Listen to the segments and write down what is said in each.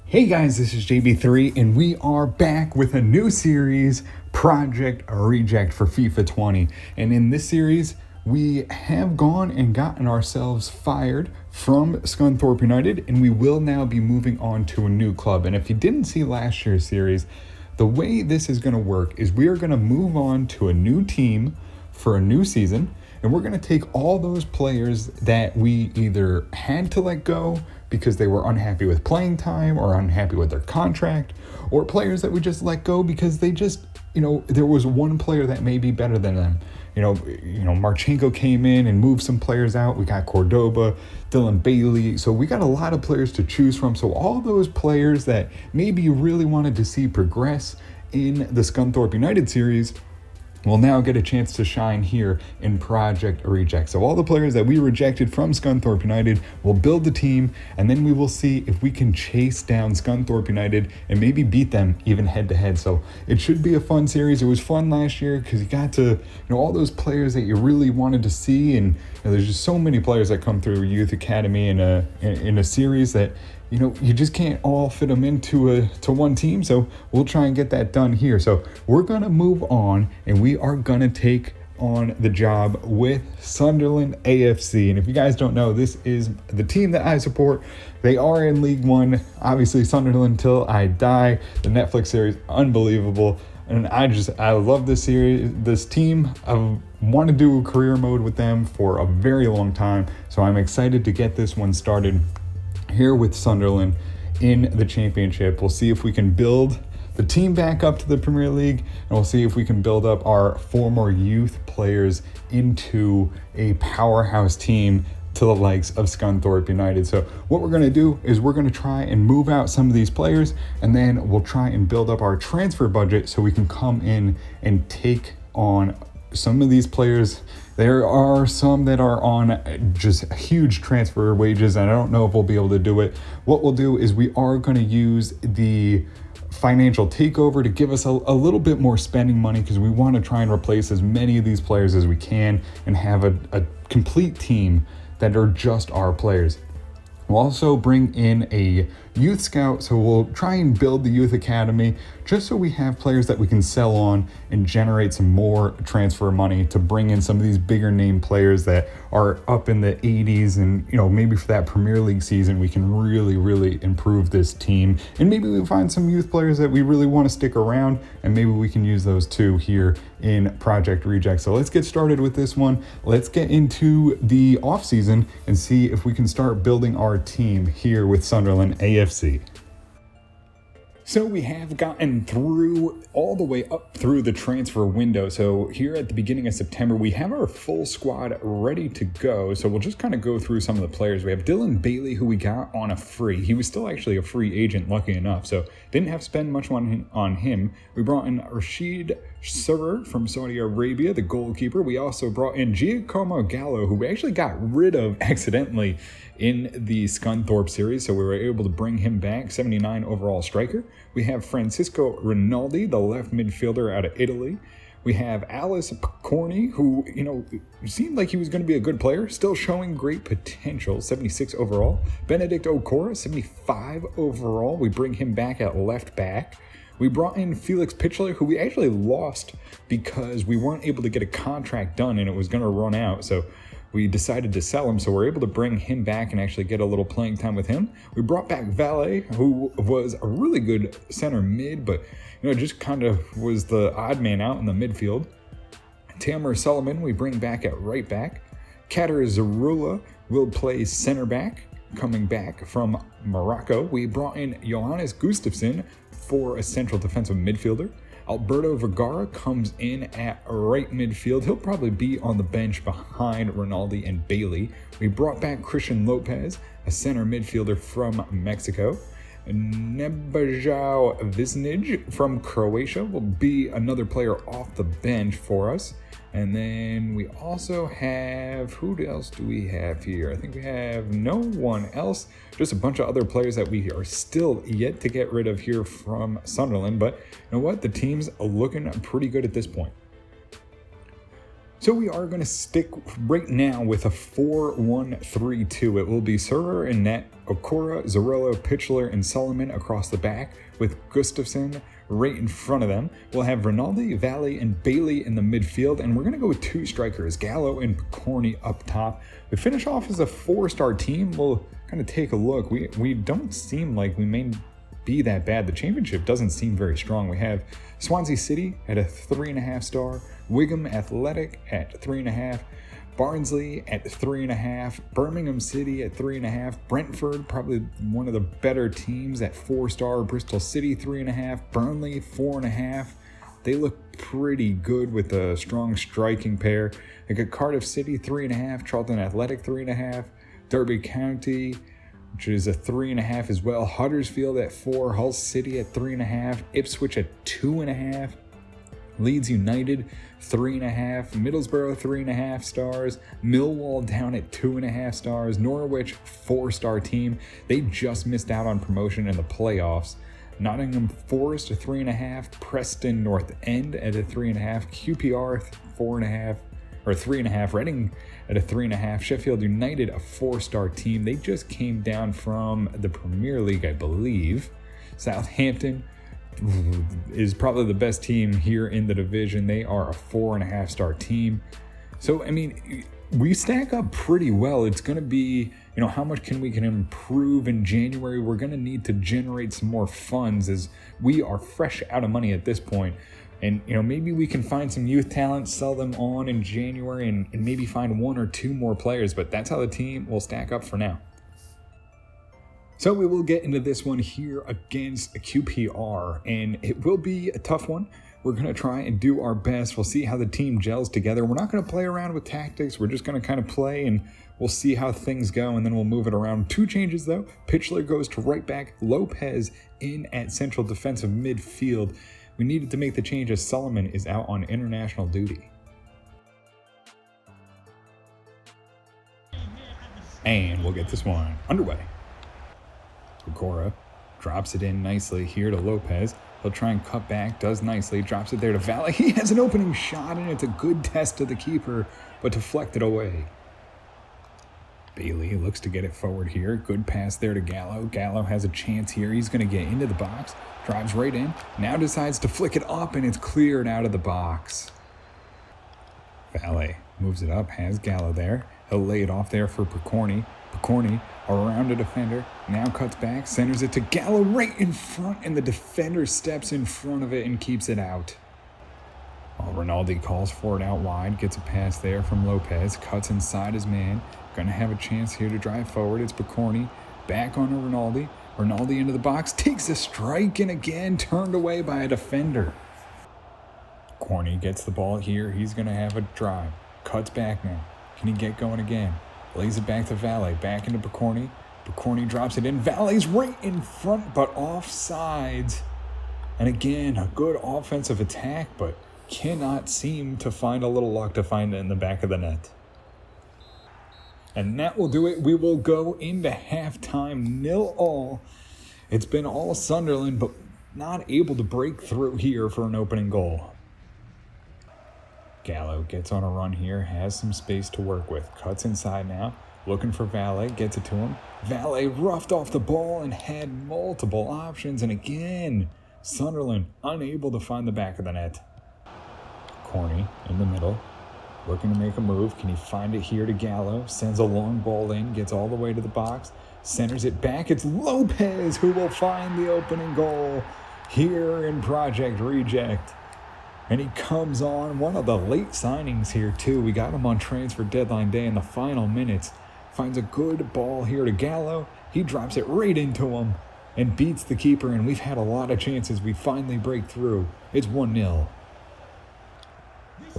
Hey guys, this is JB3 and we are back with a new series, Project Reject for FIFA 20. And in this series, we have gone and gotten ourselves fired from Scunthorpe United, and we will now be moving on to a new club. And if you didn't see last year's series, the way this is going to work is we are going to move on to a new team for a new season, and we're going to take all those players that we either had to let go because they were unhappy with playing time or unhappy with their contract, or players that we just let go because they just, there was one player that may be better than them. Marchenko came in and moved some players out. We got Cordoba, Dylan Bailey. So we got a lot of players to choose from. So all those players that maybe you really wanted to see progress in the Scunthorpe United series will now get a chance to shine here in Project Reject. So all the players that we rejected from Scunthorpe United will build the team, and then we will see if we can chase down Scunthorpe United and maybe beat them even head to head. So it should be a fun series. It was fun last year because you got to, all those players that you really wanted to see, and there's just so many players that come through Youth Academy in a series that you just can't all fit them into one team. So we'll try and get that done here. So we're going to move on, and we are going to take on the job with Sunderland AFC. And if you guys don't know, this is the team that I support. They are in League One. Obviously, Sunderland till I die. The Netflix series, unbelievable. And I love this series, this team. I want to do a career mode with them for a very long time. So I'm excited to get this one started here with Sunderland in the championship. We'll see if we can build the team back up to the Premier League, and we'll see if we can build up our former youth players into a powerhouse team to the likes of Scunthorpe United. So what we're going to do is we're going to try and move out some of these players, and then we'll try and build up our transfer budget so we can come in and take on some of these players. There are some that are on just huge transfer wages, and I don't know if we'll be able to do it. What we'll do is we are going to use the financial takeover to give us a little bit more spending money, because we want to try and replace as many of these players as we can and have a complete team that are just our players. We'll also bring in a youth scout, so we'll try and build the youth academy just so we have players that we can sell on and generate some more transfer money to bring in some of these bigger name players that are up in the 80s, and maybe for that Premier League season we can really improve this team, and maybe we find some youth players that we really want to stick around, and maybe we can use those too here in Project Reject. So let's get started with this one. Let's get into the off season and see if we can start building our team here with Sunderland AFC. So we have gotten through all the way up through the transfer window. So here at the beginning of September, we have our full squad ready to go. So we'll just kind of go through some of the players. We have Dylan Bailey, who we got on a free. He was still actually a free agent, lucky enough. So didn't have to spend much on him. We brought in Rashid Surer from Saudi Arabia, the goalkeeper. We also brought in Giacomo Gallo, who we actually got rid of accidentally in the Scunthorpe series, so we were able to bring him back, 79 overall striker. We have Francisco Rinaldi, the left midfielder out of Italy. We have Alice Picorni, who, seemed like he was going to be a good player, still showing great potential, 76 overall. Benedict Okora, 75 overall. We bring him back at left back. We brought in Felix Pitchler, who we actually lost because we weren't able to get a contract done and it was going to run out. So we decided to sell him, so we're able to bring him back and actually get a little playing time with him. We brought back Valet, who was a really good center mid, but just kind of was the odd man out in the midfield. Tamer Solomon we bring back at right back. Kader Zarula will play center back, coming back from Morocco. We brought in Johannes Gustafsson for a central defensive midfielder. Alberto Vergara comes in at right midfield. He'll probably be on the bench behind Rinaldi and Bailey. We brought back Christian Lopez, a center midfielder from Mexico. Nebojao Visnij from Croatia will be another player off the bench for us. And then we also have, who else do we have here? I think we have no one else, just a bunch of other players that we are still yet to get rid of here from Sunderland. But you know what? The team's looking pretty good at this point. So we are going to stick right now with a 4-1-3-2. It will be Server and net, Okora, Zarello, Pitchler, and Solomon across the back, with Gustafsson right in front of them. We'll have Rinaldi, Valley, and Bailey in the midfield, and we're going to go with two strikers, Gallo and Picorni up top. We finish off as a 4-star team. We'll kind of take a look. We don't seem like we may be that bad. The championship doesn't seem very strong. We have Swansea City at a 3.5 star, Wigan Athletic at 3.5, Barnsley at 3.5, Birmingham City at 3.5, Brentford, probably one of the better teams, at 4-star, Bristol City 3.5, Burnley 4.5. They look pretty good with a strong striking pair. I got Cardiff City 3.5, Charlton Athletic 3.5, Derby County, which is a 3.5 as well, Huddersfield at 4, Hull City at 3.5, Ipswich at 2.5, Leeds United 3.5, Middlesbrough 3.5 stars, Millwall down at 2.5 stars, Norwich 4-star team. They just missed out on promotion in the playoffs. Nottingham Forest a 3.5, Preston North End at a 3.5, QPR 4.5 or 3.5, Reading at a 3.5, Sheffield United a 4-star team. They just came down from the Premier League, I believe. Southampton is probably the best team here in the division. They are a 4.5-star team. So, I mean, we stack up pretty well. It's going to be, how much can we improve in January? We're going to need to generate some more funds as we are fresh out of money at this point. And, maybe we can find some youth talent, sell them on in January, and maybe find 1 or 2 more players. But that's how the team will stack up for now. So we will get into this one here against a QPR, and it will be a tough one. We're going to try and do our best. We'll see how the team gels together. We're not going to play around with tactics. We're just going to kind of play, and we'll see how things go, and then we'll move it around. 2 changes, though. Pitchler goes to right back. Lopez in at central defensive midfield. We needed to make the change as Solomon is out on international duty. And we'll get this one underway. Okora drops it in nicely here to Lopez. He'll try and cut back, does nicely, drops it there to Valley. He has an opening shot, and it's a good test to the keeper, but deflected away. Bailey looks to get it forward here. Good pass there to Gallo. Gallo has a chance here. He's going to get into the box. Drives right in. Now decides to flick it up, and it's cleared out of the box. Valley moves it up, has Gallo there. He'll lay it off there for Picorni. Picorni around a defender. Now cuts back, centers it to Gallo right in front, and the defender steps in front of it and keeps it out. Rinaldi calls for it out wide, gets a pass there from Lopez, cuts inside his man. Gonna have a chance here to drive forward. It's Picorni. Back on to Rinaldi. Rinaldi into the box, takes a strike, and again turned away by a defender. Picorni gets the ball here. He's gonna have a drive. Cuts back now. Can he get going again? Lays it back to Valley. Back into Picorni. Picorni drops it in. Valley's right in front, but offsides. And again, a good offensive attack, but cannot seem to find a little luck to find it in the back of the net. And that will do it. We will go into halftime 0-0. It's been all Sunderland, but not able to break through here for an opening goal. Gallo gets on a run here, has some space to work with. Cuts inside now, looking for Valle, gets it to him. Valle roughed off the ball and had multiple options. And again, Sunderland unable to find the back of the net. Corny in the middle, looking to make a move. Can he find it here to Gallo? Sends a long ball in, gets all the way to the box, centers it back. It's Lopez who will find the opening goal here in Project Reject. And he comes on, one of the late signings here too. We got him on transfer deadline day in the final minutes. Finds a good ball here to Gallo. He drops it right into him and beats the keeper. And we've had a lot of chances. We finally break through. It's 1-0.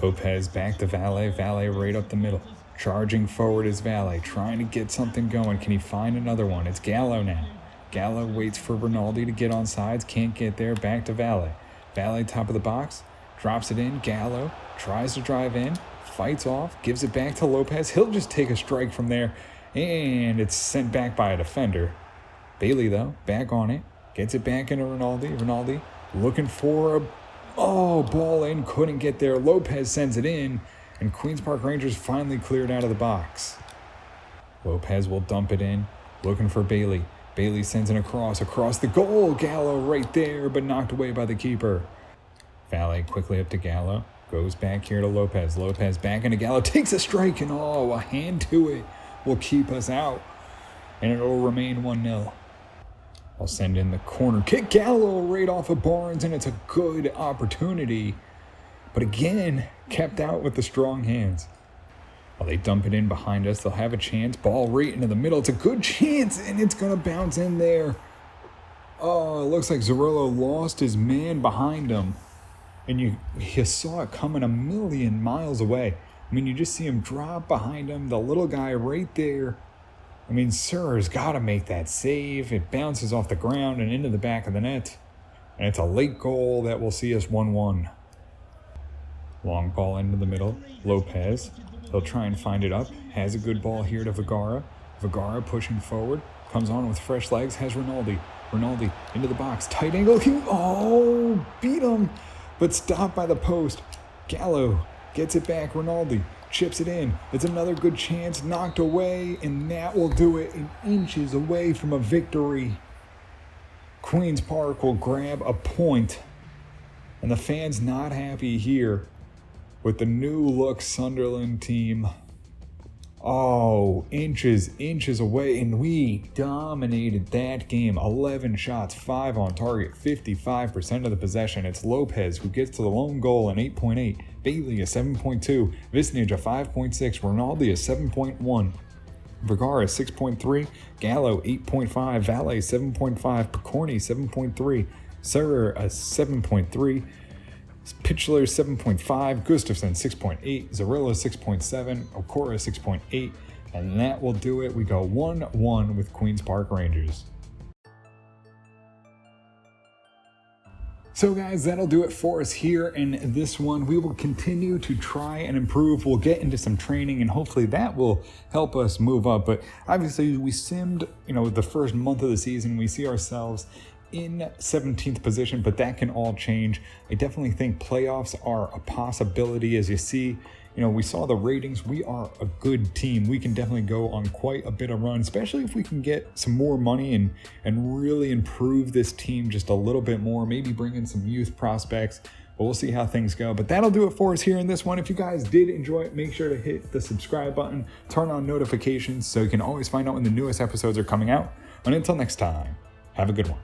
Lopez back to Valle. Valle right up the middle. Charging forward is Valle, trying to get something going. Can he find another one? It's Gallo now. Gallo waits for Rinaldi to get on sides. Can't get there. Back to Valle. Valle top of the box. Drops it in. Gallo tries to drive in. Fights off. Gives it back to Lopez. He'll just take a strike from there. And it's sent back by a defender. Bailey, though, back on it. Gets it back into Rinaldi. Rinaldi looking for a ball in. Couldn't get there. Lopez sends it in. And Queen's Park Rangers finally cleared out of the box. Lopez will dump it in, looking for Bailey. Bailey sends it across the goal. Gallo right there, but knocked away by the keeper. Valet quickly up to Gallo. Goes back here to Lopez. Lopez back into Gallo. Takes a strike, and a hand to it will keep us out. And it'll remain 1-0. I'll send in the corner kick. Gallo right off of Barnes, and it's a good opportunity. But again, kept out with the strong hands. While they dump it in behind us, they'll have a chance. Ball right into the middle. It's a good chance, and it's going to bounce in there. Oh, it looks like Zerillo lost his man behind him. And you saw it coming a million miles away. I mean, you just see him drop behind him, the little guy right there. I mean, Sir's got to make that save. It bounces off the ground and into the back of the net. And it's a late goal that will see us 1-1. Long ball into the middle. Lopez. He'll try and find it up. Has a good ball here to Vergara. Vergara pushing forward. Comes on with fresh legs. Has Rinaldi. Rinaldi into the box. Tight angle. Beat him. But stopped by the post. Gallo gets it back. Rinaldi chips it in. It's another good chance. Knocked away. And that will do it. Inches away from a victory. Queen's Park will grab a point. And the fans not happy here with the new look Sunderland team. Inches away, and we dominated that game. 11 shots, 5 on target, 55% of the possession. It's Lopez who gets to the lone goal, an 8.8. Bailey a 7.2. Visnage a 5.6. Rinaldi a 7.1. Vergara 6.3. Gallo 8.5. Valet 7.5. Picorni 7.3. Sir a 7.3. Pitchler 7.5, Gustafsson 6.8, Zerillo 6.7, Okora 6.8, and that will do it. We go 1-1 with Queen's Park Rangers. So guys, that'll do it for us here in this one. We will continue to try and improve. We'll get into some training, and hopefully that will help us move up. But obviously we simmed, the first month of the season. We see ourselves in 17th position, but that can all change. I definitely think playoffs are a possibility. As you see, we saw the ratings. We are a good team. We can definitely go on quite a bit of run, especially if we can get some more money and really improve this team just a little bit more, maybe bring in some youth prospects. But we'll see how things go. But that'll do it for us here in this one. If you guys did enjoy it, make sure to hit the subscribe button, turn on notifications so you can always find out when the newest episodes are coming out. And until next time, have a good one.